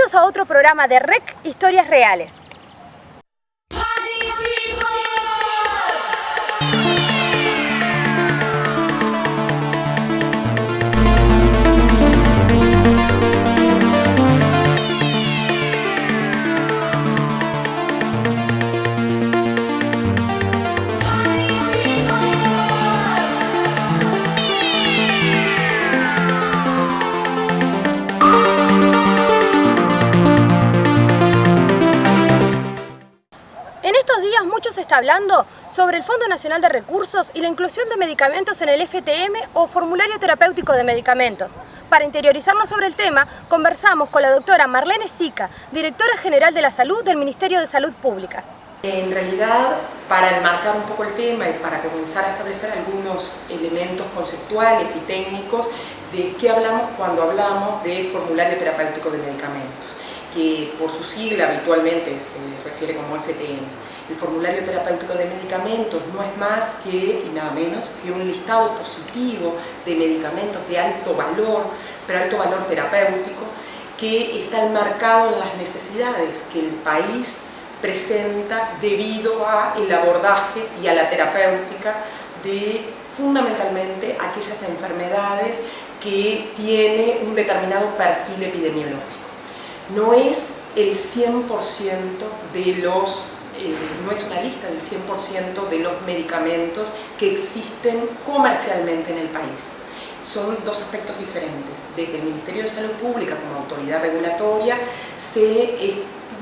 Bienvenidos a otro programa de REC Historias Reales. Mucho se está hablando sobre el Fondo Nacional de Recursos y la inclusión de medicamentos en el FTM o Formulario Terapéutico de Medicamentos. Para interiorizarnos sobre el tema, conversamos con la doctora Marlene Sica, directora general de la Salud del Ministerio de Salud Pública. En realidad, para enmarcar un poco el tema y para comenzar a establecer algunos elementos conceptuales y técnicos de qué hablamos cuando hablamos de Formulario Terapéutico de Medicamentos, que por su sigla habitualmente se refiere como FTM. El formulario terapéutico de medicamentos no es más que, y nada menos, que un listado positivo de medicamentos de alto valor, pero alto valor terapéutico, que está enmarcado en las necesidades que el país presenta debido al abordaje y a la terapéutica de fundamentalmente aquellas enfermedades que tiene un determinado perfil epidemiológico. No es el 100% de los no es una lista del 100% de los medicamentos que existen comercialmente en el país. Son dos aspectos diferentes. Desde el Ministerio de Salud Pública como autoridad regulatoria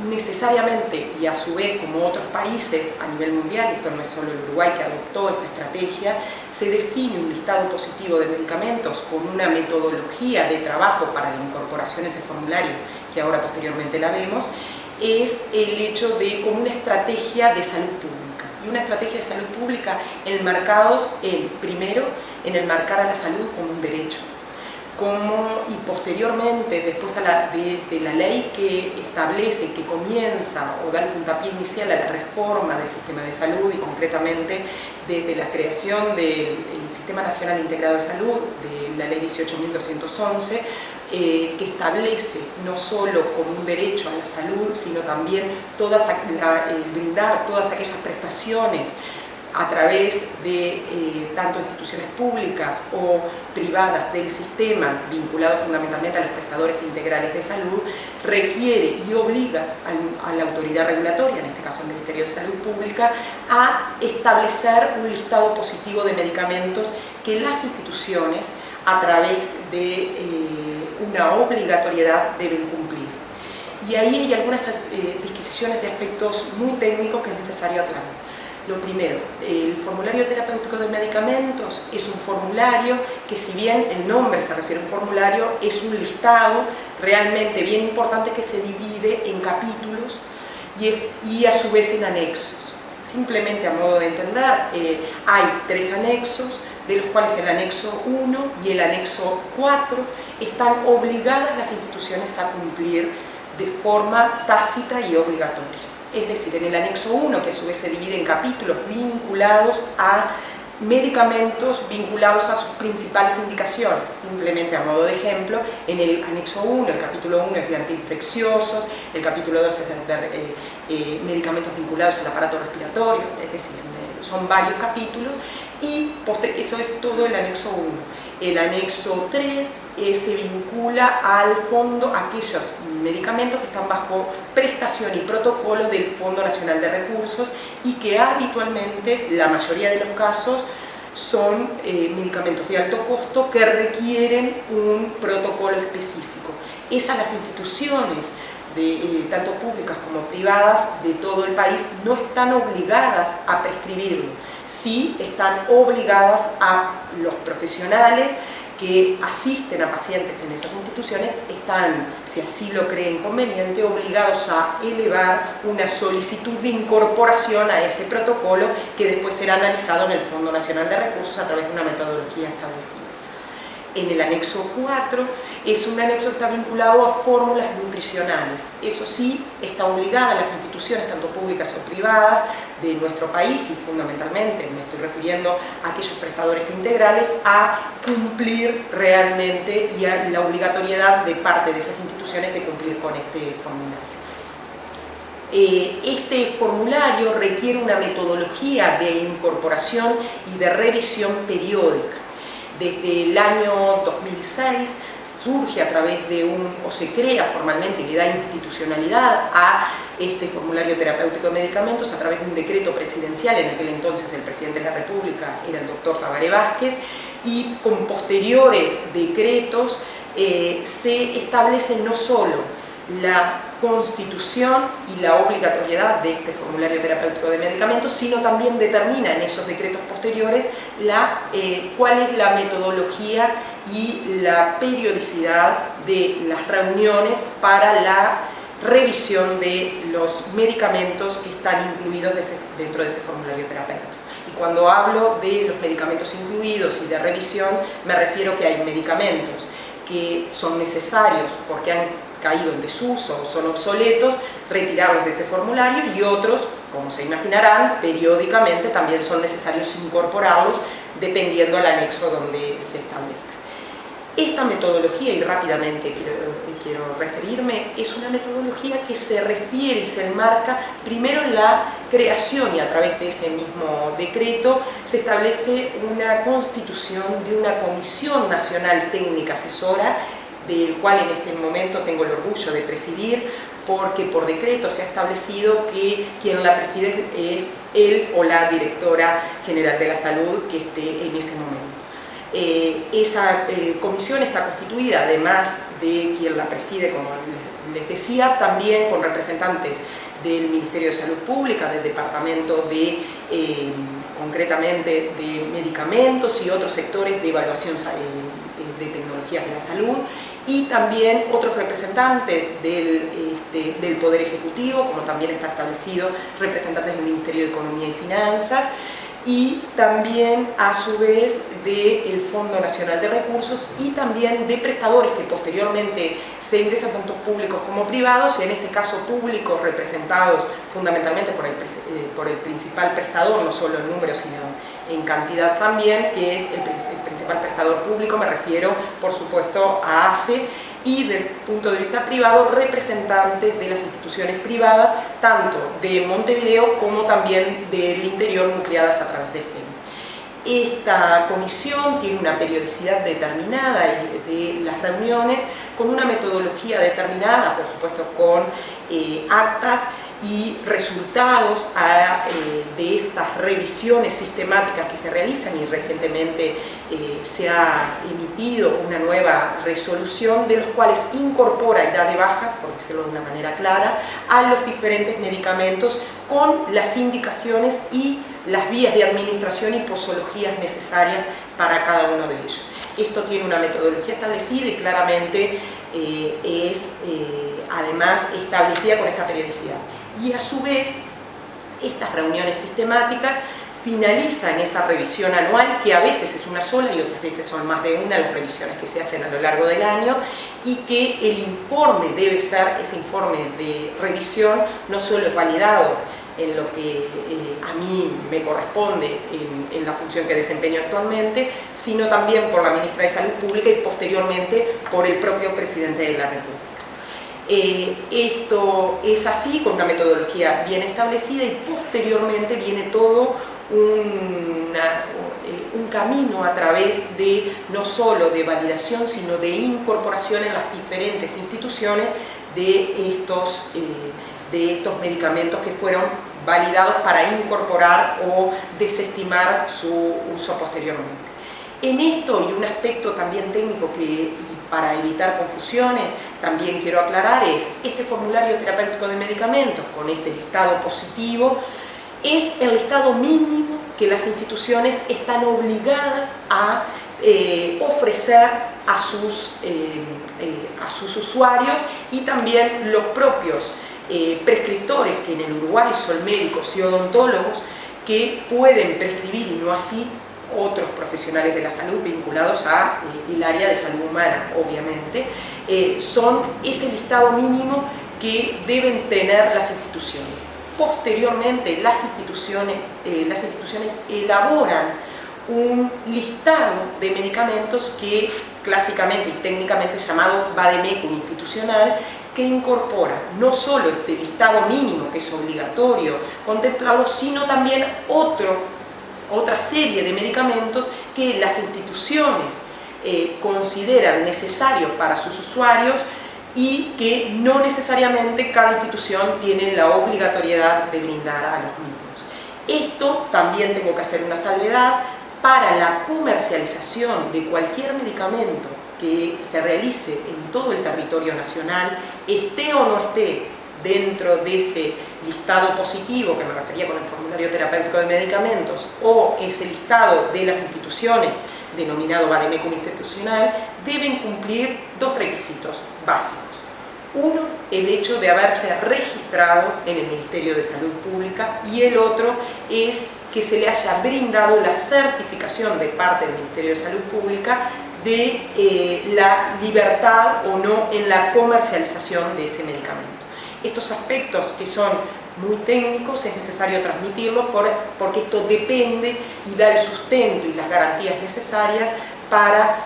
necesariamente, y a su vez como otros países a nivel mundial, esto no es solo el Uruguay que adoptó esta estrategia, se define un listado positivo de medicamentos con una metodología de trabajo para la incorporación a ese formulario, que ahora posteriormente la vemos, es el hecho de como una estrategia de salud pública. Y una estrategia de salud pública enmarcados primero en enmarcar a la salud como un derecho, y posteriormente, después de la ley que establece, que comienza o da el puntapié inicial a la reforma del sistema de salud y concretamente desde la creación del Sistema Nacional Integrado de Salud, de la ley 18.211, que establece no solo como un derecho a la salud, sino también brindar todas aquellas prestaciones a través de tanto instituciones públicas o privadas del sistema, vinculado fundamentalmente a los prestadores integrales de salud, requiere y obliga a la autoridad regulatoria, en este caso el Ministerio de Salud Pública, a establecer un listado positivo de medicamentos que las instituciones, a través de una obligatoriedad, deben cumplir. Y ahí hay algunas disquisiciones de aspectos muy técnicos que es necesario aclarar. Lo primero, el formulario terapéutico de medicamentos es un formulario que, si bien el nombre se refiere a un formulario, es un listado realmente bien importante que se divide en capítulos y a su vez en anexos. Simplemente a modo de entender, hay 3 anexos, de los cuales el anexo 1 y el anexo 4 están obligadas las instituciones a cumplir de forma tácita y obligatoria. Es decir, en el anexo 1, que a su vez se divide en capítulos vinculados a medicamentos vinculados a sus principales indicaciones. Simplemente a modo de ejemplo, en el anexo 1, el capítulo 1 es de antiinfecciosos, el capítulo 2 es de medicamentos vinculados al aparato respiratorio, es decir, son varios capítulos, y eso es todo el anexo 1. El anexo 3 se vincula al fondo, aquellos medicamentos que están bajo prestación y protocolo del Fondo Nacional de Recursos y que habitualmente, la mayoría de los casos, son medicamentos de alto costo que requieren un protocolo específico. Esas las instituciones, tanto públicas como privadas de todo el país, no están obligadas a prescribirlo. Sí están obligadas a los profesionales que asisten a pacientes en esas instituciones, están, si así lo creen conveniente, obligados a elevar una solicitud de incorporación a ese protocolo que después será analizado en el Fondo Nacional de Recursos a través de una metodología establecida. en el anexo 4, es un anexo que está vinculado a fórmulas nutricionales. Eso sí, está obligada a las instituciones, tanto públicas o privadas, de nuestro país, y fundamentalmente me estoy refiriendo a aquellos prestadores integrales, a cumplir realmente, y a la obligatoriedad de parte de esas instituciones de cumplir con este formulario. Este formulario requiere una metodología de incorporación y de revisión periódica. Desde el año 2006 surge a través de o se crea formalmente y le da institucionalidad a este formulario terapéutico de medicamentos a través de un decreto presidencial. En aquel entonces el presidente de la República era el doctor Tabaré Vázquez, y con posteriores decretos se establece no solo la constitución y la obligatoriedad de este formulario terapéutico de medicamentos, sino también determina en esos decretos posteriores cuál es la metodología y la periodicidad de las reuniones para la revisión de los medicamentos que están incluidos dentro de ese formulario terapéutico. Y cuando hablo de los medicamentos incluidos y de revisión, me refiero que hay medicamentos que son necesarios porque han caído en desuso o son obsoletos, retirarlos de ese formulario, y otros, como se imaginarán, periódicamente también son necesarios incorporarlos dependiendo del anexo donde se establezca. Esta metodología, y rápidamente quiero referirme, es una metodología que se refiere y se enmarca primero en la creación, y a través de ese mismo decreto se establece una constitución de una Comisión Nacional Técnica Asesora, del cual en este momento tengo el orgullo de presidir, porque por decreto se ha establecido que quien la preside es él o la directora general de la salud que esté en ese momento. Esa comisión está constituida, además de quien la preside, como les decía, también con representantes del Ministerio de Salud Pública, del Departamento concretamente de Medicamentos y otros sectores de evaluación de tecnologías de la salud, y también otros representantes del Poder Ejecutivo, como también está establecido, representantes del Ministerio de Economía y Finanzas, y también a su vez del Fondo Nacional de Recursos, y también de prestadores que posteriormente se ingresan tanto públicos como privados, y en este caso públicos representados fundamentalmente por el principal prestador, no solo en número sino en cantidad también, que es el principal prestador público, me refiero por supuesto a ACE, y del punto de vista privado, representantes de las instituciones privadas, tanto de Montevideo como también del interior, nucleadas a través de FEM. Esta comisión tiene una periodicidad determinada de las reuniones, con una metodología determinada, por supuesto con actas y resultados de estas revisiones sistemáticas que se realizan, y recientemente se ha emitido una nueva resolución, de los cuales incorpora y da de baja, por decirlo de una manera clara, a los diferentes medicamentos con las indicaciones y las vías de administración y posologías necesarias para cada uno de ellos. Esto tiene una metodología establecida y claramente es además establecida con esta periodicidad. Y a su vez, estas reuniones sistemáticas finalizan esa revisión anual, que a veces es una sola y otras veces son más de una las revisiones que se hacen a lo largo del año, y que el informe debe ser, ese informe de revisión, no solo es validado en lo que a mí me corresponde en la función que desempeño actualmente, sino también por la ministra de Salud Pública y posteriormente por el propio presidente de la República. Esto es así, con una metodología bien establecida, y posteriormente viene todo un camino a través de no solo de validación, sino de incorporación en las diferentes instituciones de estos medicamentos que fueron validados para incorporar o desestimar su uso posteriormente. En esto, y un aspecto también técnico y para evitar confusiones, también quiero aclarar, es este formulario terapéutico de medicamentos con este listado positivo, es el listado mínimo que las instituciones están obligadas a ofrecer a sus usuarios, y también los propios prescriptores, que en el Uruguay son médicos y odontólogos, que pueden prescribir, y no así otros profesionales de la salud vinculados a el área de salud humana, obviamente, es el listado mínimo que deben tener las instituciones. Posteriormente, las instituciones elaboran un listado de medicamentos que clásicamente y técnicamente llamado vademecum institucional, que incorpora no solo este listado mínimo que es obligatorio contemplarlo, sino también otra serie de medicamentos que las instituciones consideran necesarios para sus usuarios y que no necesariamente cada institución tiene la obligatoriedad de brindar a los mismos. Esto también tengo que hacer una salvedad: para la comercialización de cualquier medicamento que se realice en todo el territorio nacional, esté o no esté dentro de ese listado positivo que me refería con el formulario terapéutico de medicamentos o ese listado de las instituciones denominado vademecum institucional, deben cumplir dos requisitos básicos. Uno, el hecho de haberse registrado en el Ministerio de Salud Pública, y el otro es que se le haya brindado la certificación de parte del Ministerio de Salud Pública de la libertad o no en la comercialización de ese medicamento. Estos aspectos, que son muy técnicos, es necesario transmitirlos porque esto depende y da el sustento y las garantías necesarias para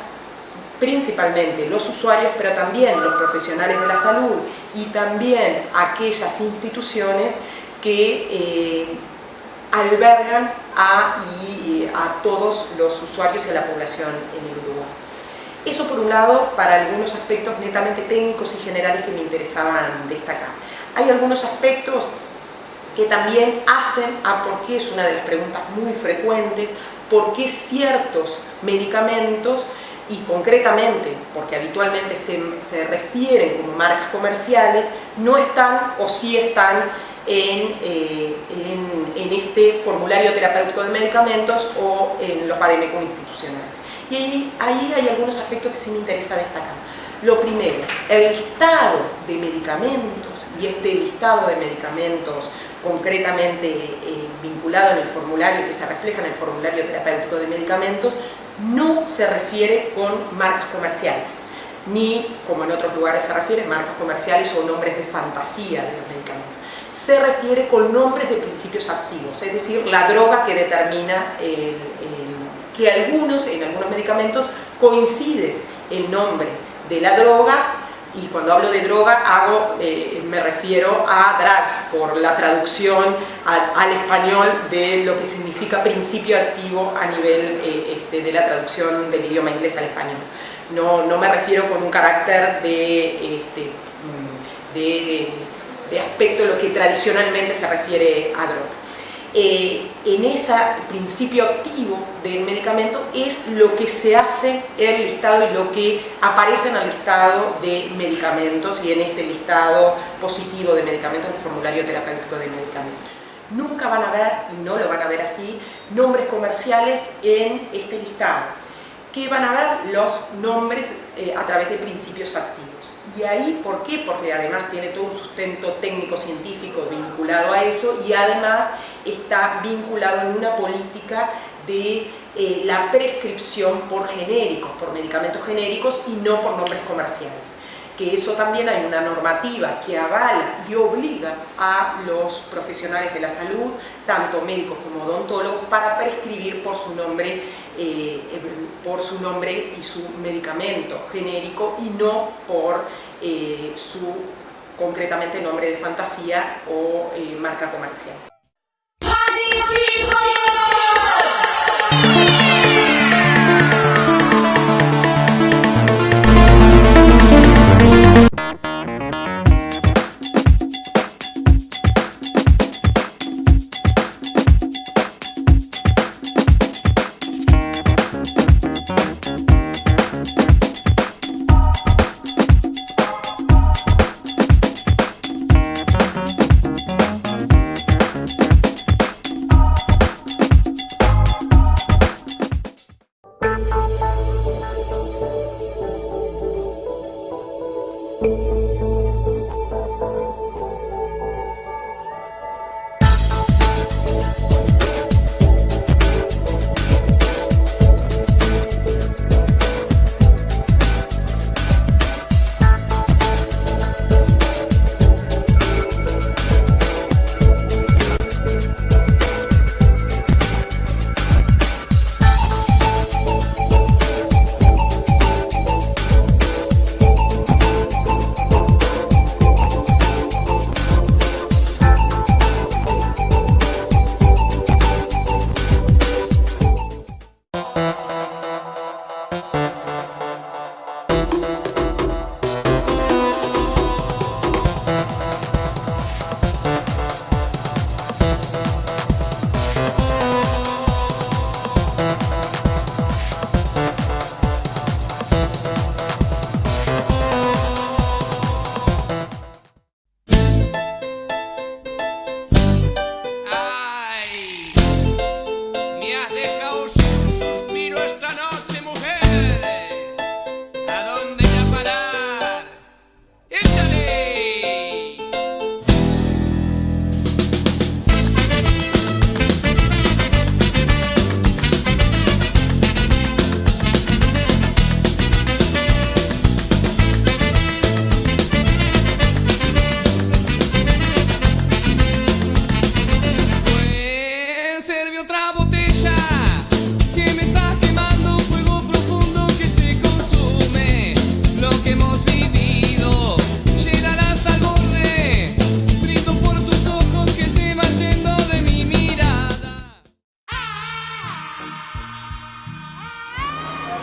principalmente los usuarios, pero también los profesionales de la salud y también aquellas instituciones que albergan a todos los usuarios y a la población en el Uruguay. Eso por un lado, para algunos aspectos netamente técnicos y generales que me interesaban destacar. Hay algunos aspectos que también hacen a por qué, es una de las preguntas muy frecuentes, por qué ciertos medicamentos, y concretamente porque habitualmente se refieren como marcas comerciales, no están o sí están en este formulario terapéutico de medicamentos o en los vademecum institucionales. Y ahí hay algunos aspectos que sí me interesa destacar. Lo primero, el listado de medicamentos, y este listado de medicamentos concretamente vinculado en el formulario, que se refleja en el formulario terapéutico de medicamentos, no se refiere con marcas comerciales, ni, como en otros lugares se refiere, marcas comerciales o nombres de fantasía de los medicamentos. Se refiere con nombres de principios activos, es decir, la droga que determina que en algunos medicamentos coincide el nombre de la droga, y cuando hablo de droga me refiero a drugs, por la traducción al español de lo que significa principio activo a nivel de la traducción del idioma inglés al español. No me refiero con un carácter de aspecto lo que tradicionalmente se refiere a droga. En ese principio activo del medicamento es lo que se hace el listado y lo que aparece en el listado de medicamentos y en este listado positivo de medicamentos en el formulario terapéutico de medicamentos. Nunca van a ver, y no lo van a ver así, nombres comerciales en este listado. ¿Qué van a ver? Los nombres a través de principios activos. ¿Y ahí por qué? Porque además tiene todo un sustento técnico-científico vinculado a eso, y además está vinculado en una política de la prescripción por genéricos, por medicamentos genéricos y no por nombres comerciales. Que eso también hay una normativa que avala y obliga a los profesionales de la salud, tanto médicos como odontólogos, para prescribir por su nombre y su medicamento genérico y no por su concretamente nombre de fantasía o marca comercial.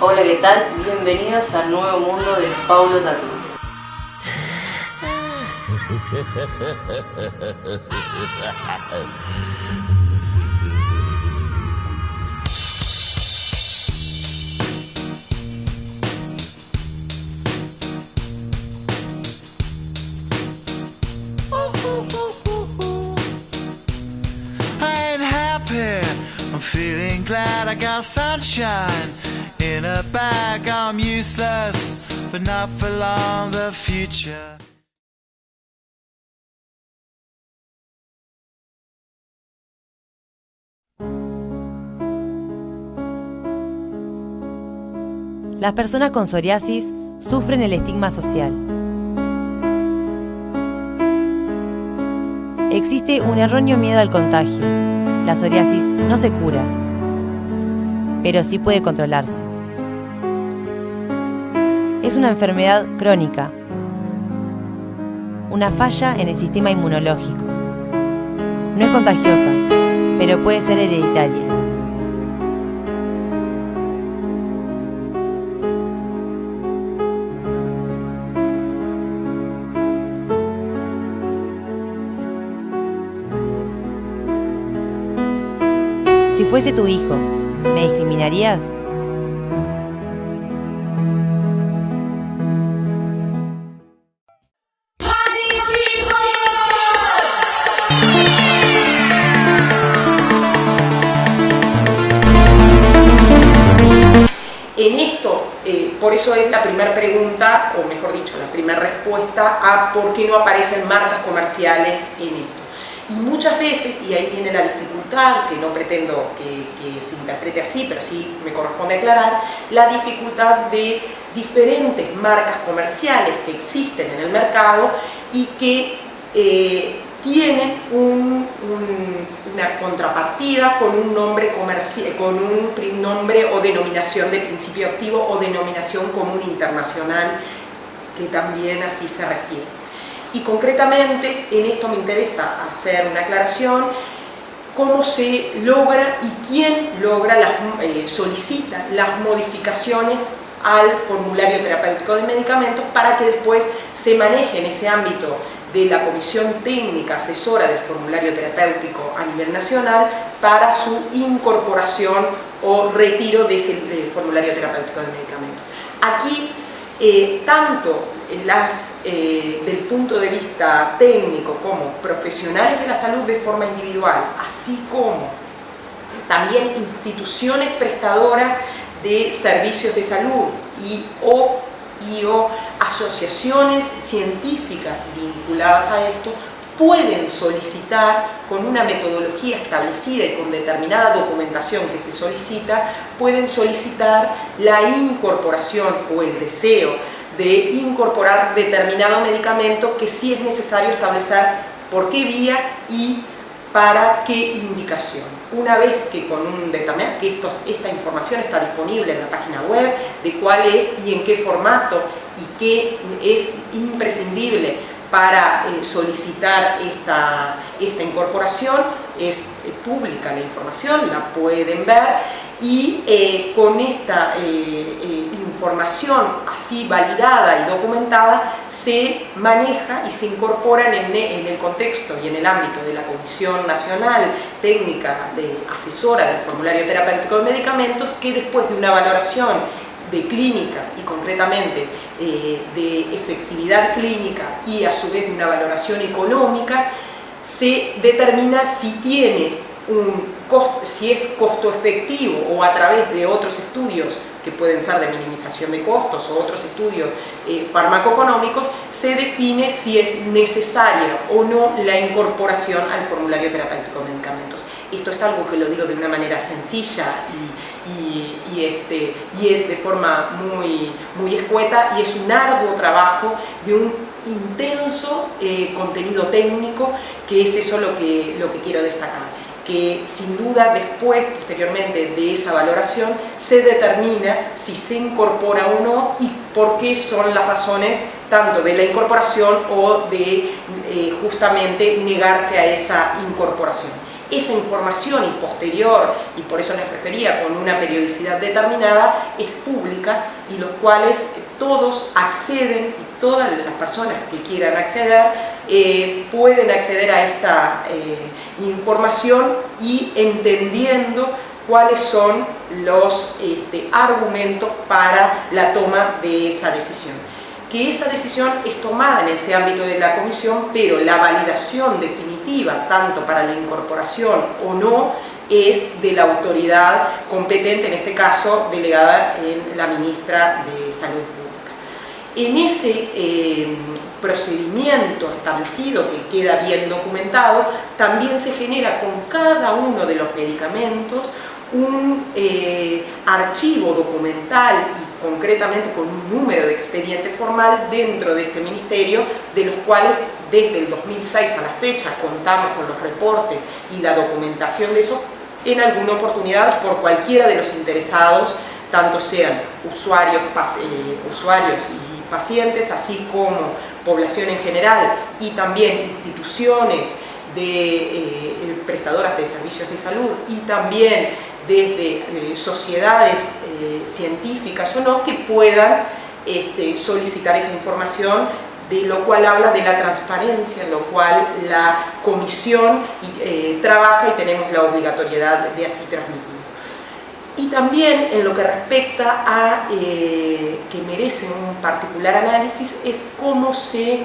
Hola, ¿qué tal? Bienvenidos al nuevo mundo de Paulo Tatu. I'm feeling glad I got sunshine in a bag. I'm useless, but not for long. The future. Las personas con psoriasis sufren el estigma social. Existe un erróneo miedo al contagio. La psoriasis no se cura, pero sí puede controlarse. Es una enfermedad crónica, una falla en el sistema inmunológico. No es contagiosa, pero puede ser hereditaria. Si fuese tu hijo, ¿me discriminarías? En esto, por eso es la primera pregunta, o mejor dicho, la primera respuesta a por qué no aparecen marcas comerciales en esto. Y muchas veces, y ahí viene la dificultad, que no pretendo que se interprete así, pero sí me corresponde aclarar, la dificultad de diferentes marcas comerciales que existen en el mercado y que tienen una contrapartida con un nombre comercial, con un nombre o denominación de principio activo o denominación común internacional, que también así se refiere. Y concretamente en esto me interesa hacer una aclaración: cómo se logra y quién solicita las modificaciones al formulario terapéutico de medicamentos para que después se maneje en ese ámbito de la Comisión Técnica Asesora del Formulario Terapéutico a nivel nacional para su incorporación o retiro de ese formulario terapéutico de medicamentos. Aquí, tanto del punto de vista técnico como profesionales de la salud de forma individual, así como también instituciones prestadoras de servicios de salud o asociaciones científicas vinculadas a esto, pueden solicitar, con una metodología establecida y con determinada documentación que se solicita, pueden solicitar la incorporación o el deseo de incorporar determinado medicamento, que sí es necesario establecer por qué vía y para qué indicación. Una vez que esta información está disponible en la página web, de cuál es y en qué formato y qué es imprescindible para solicitar esta incorporación, es pública la información, la pueden ver, y con esta información así validada y documentada se maneja y se incorporan en el contexto y en el ámbito de la Comisión Nacional Técnica Asesora del Formulario Terapéutico de Medicamentos, que después de una valoración de clínica y concretamente de efectividad clínica y a su vez de una valoración económica, se determina si tiene si es costo efectivo o a través de otros estudios que pueden ser de minimización de costos o otros estudios farmacoeconómicos, se define si es necesaria o no la incorporación al formulario terapéutico de medicamentos. Esto es algo que lo digo de una manera sencilla y es de forma muy escueta, y es un arduo trabajo de un intenso contenido técnico, que es eso lo que quiero destacar. Que sin duda después, posteriormente de esa valoración, se determina si se incorpora o no y por qué son las razones tanto de la incorporación o de justamente negarse a esa incorporación. esa información y posterior, y por eso les refería con una periodicidad determinada, es pública y los cuales todos acceden y todas las personas que quieran acceder pueden acceder a esta información y entendiendo cuáles son los argumentos para la toma de esa decisión. Que esa decisión es tomada en ese ámbito de la comisión, pero la validación definitiva, tanto para la incorporación o no, es de la autoridad competente, en este caso delegada en la ministra de Salud Pública. En ese procedimiento establecido, que queda bien documentado, también se genera con cada uno de los medicamentos un archivo documental y concretamente con un número de expediente formal dentro de este ministerio, de los cuales desde el 2006 a la fecha contamos con los reportes y la documentación de eso en alguna oportunidad por cualquiera de los interesados, tanto sean usuarios y pacientes, así como población en general y también instituciones prestadoras de servicios de salud y también desde sociedades científicas o no, que puedan solicitar esa información, de lo cual habla de la transparencia, en lo cual la comisión trabaja y tenemos la obligatoriedad de así transmitirlo. Y también en lo que respecta a que merece un particular análisis es cómo se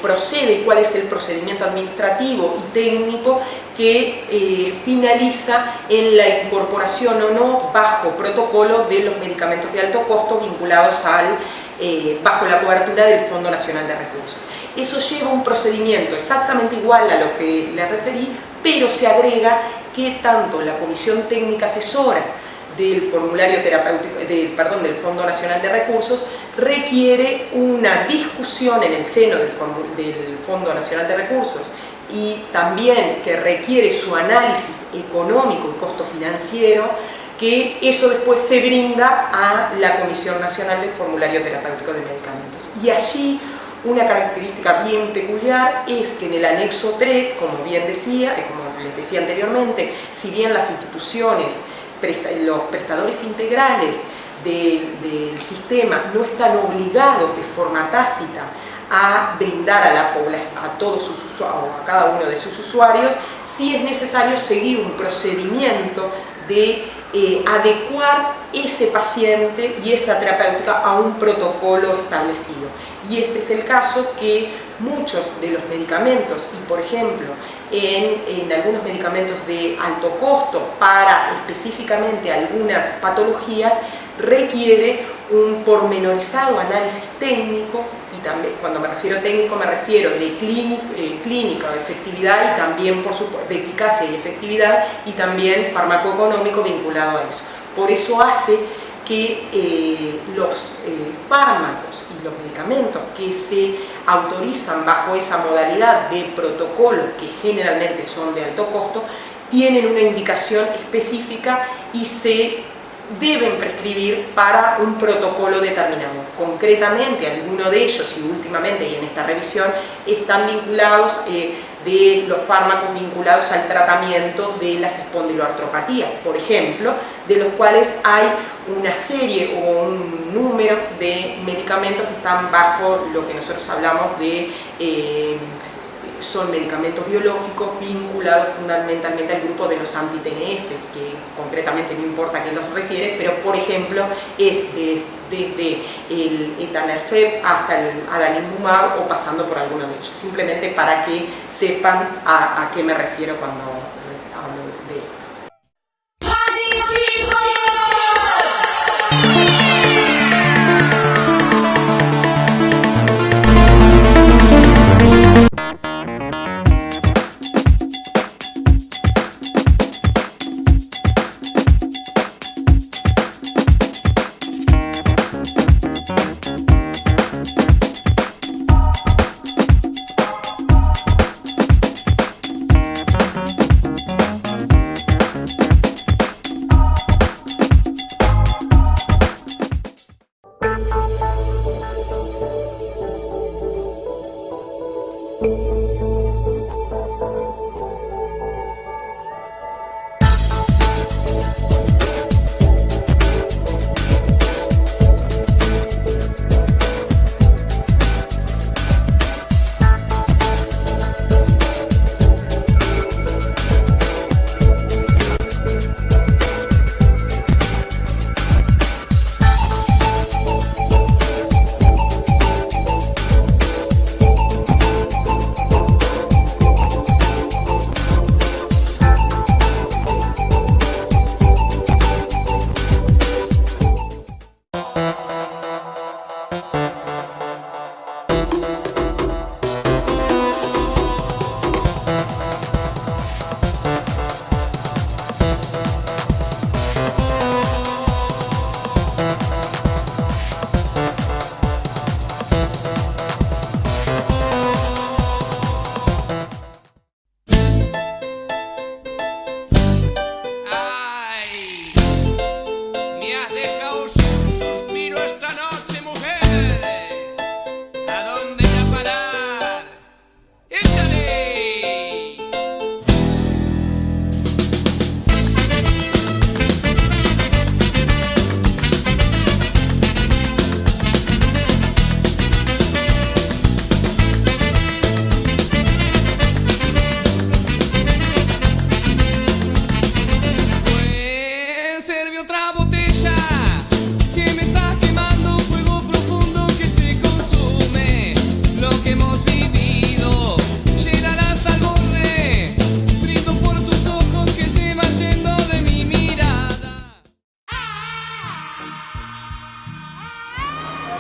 procede, cuál es el procedimiento administrativo y técnico que finaliza en la incorporación o no bajo protocolo de los medicamentos de alto costo vinculados bajo la cobertura del Fondo Nacional de Recursos. Eso lleva un procedimiento exactamente igual a lo que les referí, pero se agrega que tanto la Comisión Técnica Asesora del formulario terapéutico, del Fondo Nacional de Recursos requiere una discusión en el seno del Fondo Nacional de Recursos y también que requiere su análisis económico y costo financiero, que eso después se brinda a la Comisión Nacional del Formulario Terapéutico de Medicamentos. Y allí una característica bien peculiar es que en el anexo 3, como bien decía, como les decía anteriormente, si bien las instituciones, los prestadores integrales del sistema no están obligados de forma tácita a brindar a la población, a todos sus usuarios, a cada uno de sus usuarios, sí es necesario seguir un procedimiento de adecuar ese paciente y esa terapéutica a un protocolo establecido. Y este es el caso que muchos de los medicamentos, y por ejemplo, en algunos medicamentos de alto costo para específicamente algunas patologías, requiere un pormenorizado análisis técnico, y también cuando me refiero a técnico me refiero de clínica, de efectividad y también por supuesto de eficacia y efectividad, y también farmacoeconómico vinculado a eso. Por eso hace que los fármacos y los medicamentos que se autorizan bajo esa modalidad de protocolo, que generalmente son de alto costo, tienen una indicación específica y se deben prescribir para un protocolo determinado. Concretamente, algunos de ellos, y últimamente y en esta revisión, están vinculados de los fármacos vinculados al tratamiento de las espondiloartropatías, por ejemplo, de los cuales hay una serie o un número de medicamentos que están bajo lo que nosotros hablamos de son medicamentos biológicos vinculados fundamentalmente al grupo de los anti-TNF, que concretamente no importa a qué los refiere, pero por ejemplo es desde el etanercept hasta el adalimumab o pasando por alguno de ellos, simplemente para que sepan a qué me refiero cuando hablo de esto.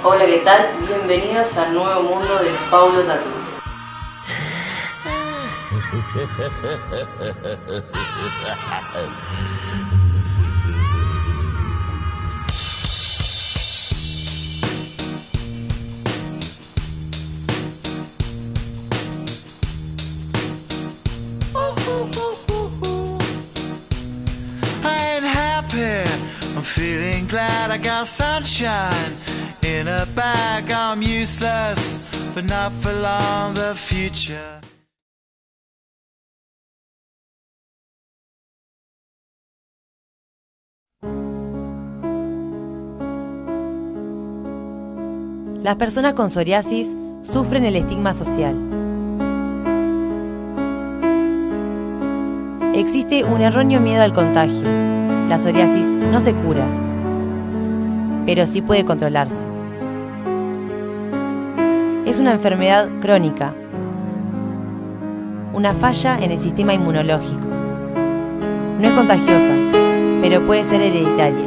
Hola, ¿qué tal? Bienvenidos al nuevo mundo de Paulo Tatu. I ain't happy, I'm feeling glad I got sunshine in a bag. I'm useless, but not for long, the future. Las personas con psoriasis sufren el estigma social. Existe un erróneo miedo al contagio. La psoriasis no se cura, pero sí puede controlarse. Es una enfermedad crónica, una falla en el sistema inmunológico. No es contagiosa, pero puede ser hereditaria.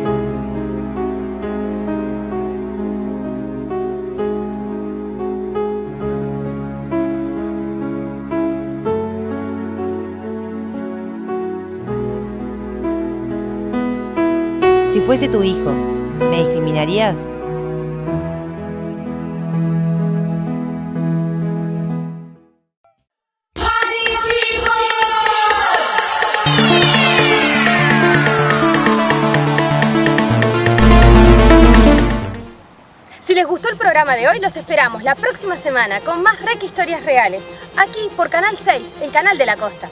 Si fuese tu hijo, ¿me discriminarías? Si les gustó el programa de hoy, los esperamos la próxima semana con más Rec Historias Reales, aquí por Canal 6, el canal de la costa.